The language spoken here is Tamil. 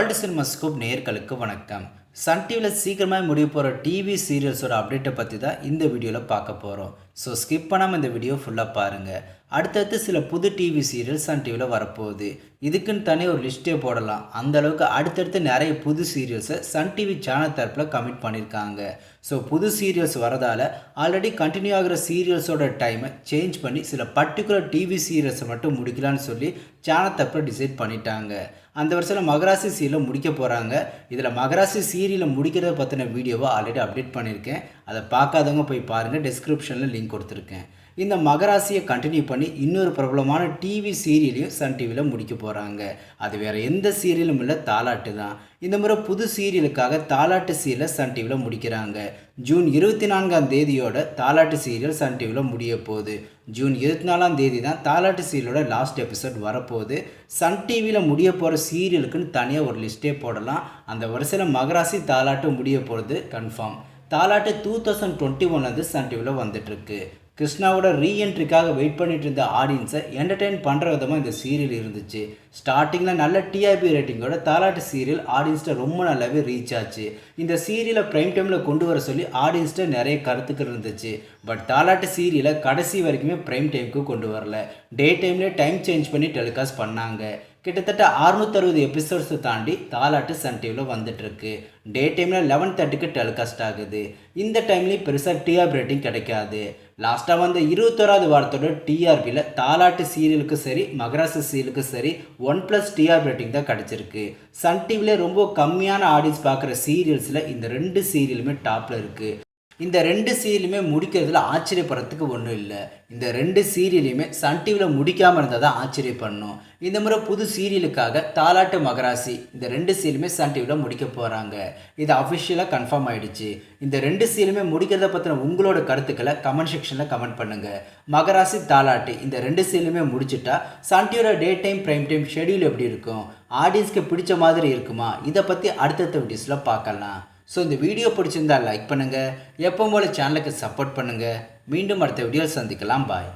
வேர்ல்டு சினிமாஸ்கோப் நேயர்களுக்கு வணக்கம். சன் டிவியில் சீக்கிரமாக முடிய போகிற டிவி சீரியல்ஸோட அப்டேட்டை பற்றி தான் இந்த வீடியோவில் பார்க்க போகிறோம். ஸோ ஸ்கிப் பண்ணாமல் இந்த வீடியோ ஃபுல்லாக பாருங்கள். அடுத்தடுத்து சில புது டிவி சீரியல் சன் டிவியில் வரப்போகுது. இதுக்குன்னு தனியாக ஒரு லிஸ்ட்டே போடலாம். அந்தளவுக்கு அடுத்தடுத்து நிறைய புது சீரியல்ஸை சன் டிவி சேனல் தரப்பில் கமிட் பண்ணியிருக்காங்க. ஸோ புது சீரியல்ஸ் வரதால் ஆல்ரெடி கண்டினியூ ஆகிற சீரியல்ஸோட டைமை சேஞ்ச் பண்ணி சில பர்டிகுலர் டிவி சீரியல்ஸை மட்டும் முடிக்கலான்னு சொல்லி சேனல் தரப்பில் டிசைட் பண்ணிட்டாங்க. அந்த வருஷத்தில் மகராசி சீரியலை முடிக்க போகிறாங்க. இதில் மகராசி சீரியலை முடிக்கிறத பற்றின வீடியோவை ஆல்ரெடி அப்டேட் பண்ணியிருக்கேன். அதை பார்க்காதவங்க போய் பாருங்கள், டிஸ்கிரிப்ஷனில் லிங்க் கொடுத்துருக்கேன். இந்த மகராசியை கண்டினியூ பண்ணி இன்னொரு பிரபலமான டிவி சீரியலையும் சன் டிவியில் முடிக்க போகிறாங்க. அது வேறு எந்த சீரியலும் இல்லை, தாலாட்டு தான். இந்த முறை புது சீரியலுக்காக தாலாட்டு சீரியலை சன் டிவியில் முடிக்கிறாங்க. ஜூன் 24 தாலாட்டு சீரியல் சன் டிவியில் முடிய போகுது. ஜூன் 24 தான் தாலாட்டு சீரியலோட லாஸ்ட் எபிசோட் வரப்போகுது. சன் டிவியில் முடிய போகிற சீரியலுக்குன்னு தனியாக ஒரு லிஸ்ட்டே போடலாம். அந்த வருஷத்தில் மகராசி தாலாட்டு முடிய போகிறது கன்ஃபார்ம். தாலாட்டு 2021 சன் டிவியில் வந்துட்டுருக்கு. கிருஷ்ணாவோட ரீஎன்ட்ரிக்காக வெயிட் பண்ணிட்டு இருந்த ஆடியன்ஸை என்டர்டெயின் பண்ணுற விதமாக இந்த சீரியல் இருந்துச்சு. ஸ்டார்டிங்கில் நல்ல டிஆர்பி ரேட்டிங்கோட தாலாட்டு சீரியல் ஆடியன்ஸ்ட்டை ரொம்ப நல்லாவே ரீச் ஆச்சு. இந்த சீரியலை ப்ரைம் டைமில் கொண்டு வர சொல்லி ஆடியன்ஸ்ட்டை நிறைய கருத்துக்கள் இருந்துச்சு. பட் தாலாட்டு சீரியலை கடைசி வரைக்குமே ப்ரைம் டைமுக்கு கொண்டு வரல. டே டைம்லேயே டைம் சேஞ்ச் பண்ணி டெலிகாஸ்ட் பண்ணாங்க. கிட்டத்தட்ட 660 எபிசோட்ஸை தாண்டி தாலாட்டு சன் டிவியில் வந்துட்டுருக்கு. டே டைமில் 11:30க்கு டெலிகாஸ்ட் ஆகுது. இந்த டைம்லேயும் பெருசாக டிஆர்பி ரேட்டிங் கிடைக்காது. லாஸ்ட்டாக வந்த 21வது வாரத்தோட டிஆர்பியில் தாலாட்டு சீரியலுக்கு சரி மகராசி சீரியலுக்கு சரி 1+ டிஆர்பி ரேட்டிங் தான் கிடச்சிருக்கு. சன் டிவியில் ரொம்ப கம்மியான ஆடியன்ஸ் பார்க்குற சீரியல்ஸில் இந்த 2 சீரியலுமே டாப்பில் இருக்குது. இந்த 2 சீரியலுமே முடிக்கிறதுல ஆச்சரியப்படுறதுக்கு ஒன்றும் இல்லை. இந்த 2 சீரியலையுமே சன் டிவியில் முடிக்காமல் இருந்தால் தான் ஆச்சரியப்படணும். இந்த முறை புது சீரியலுக்காக தாலாட்டு மகராசி இந்த 2 சீரியலுமே சன் டிவியில் முடிக்க போகிறாங்க. இது அஃபிஷியலாக கன்ஃபார்ம் ஆகிடுச்சு. இந்த 2 சீரியலுமே முடிக்கிறத பற்றின உங்களோட கருத்துக்களை கமெண்ட் செக்ஷனில் கமெண்ட் பண்ணுங்கள். மகராசி தாலாட்டு இந்த 2 சீரியலுமே முடிச்சுட்டா சன் டிவியோட day time prime time schedule எப்படி இருக்கும், ஆடியன்ஸ்க்கு பிடிச்ச மாதிரி இருக்குமா, இதை பற்றி அடுத்தடுத்த வீடியோஸில் பார்க்கலாம். ஸோ இந்த வீடியோ பிடிச்சிருந்தால் லைக் பண்ணுங்கள், எப்போ போல சேனலுக்கு சப்போர்ட் பண்ணுங்கள். மீண்டும் அடுத்த வீடியோவில் சந்திக்கலாம். பாய்.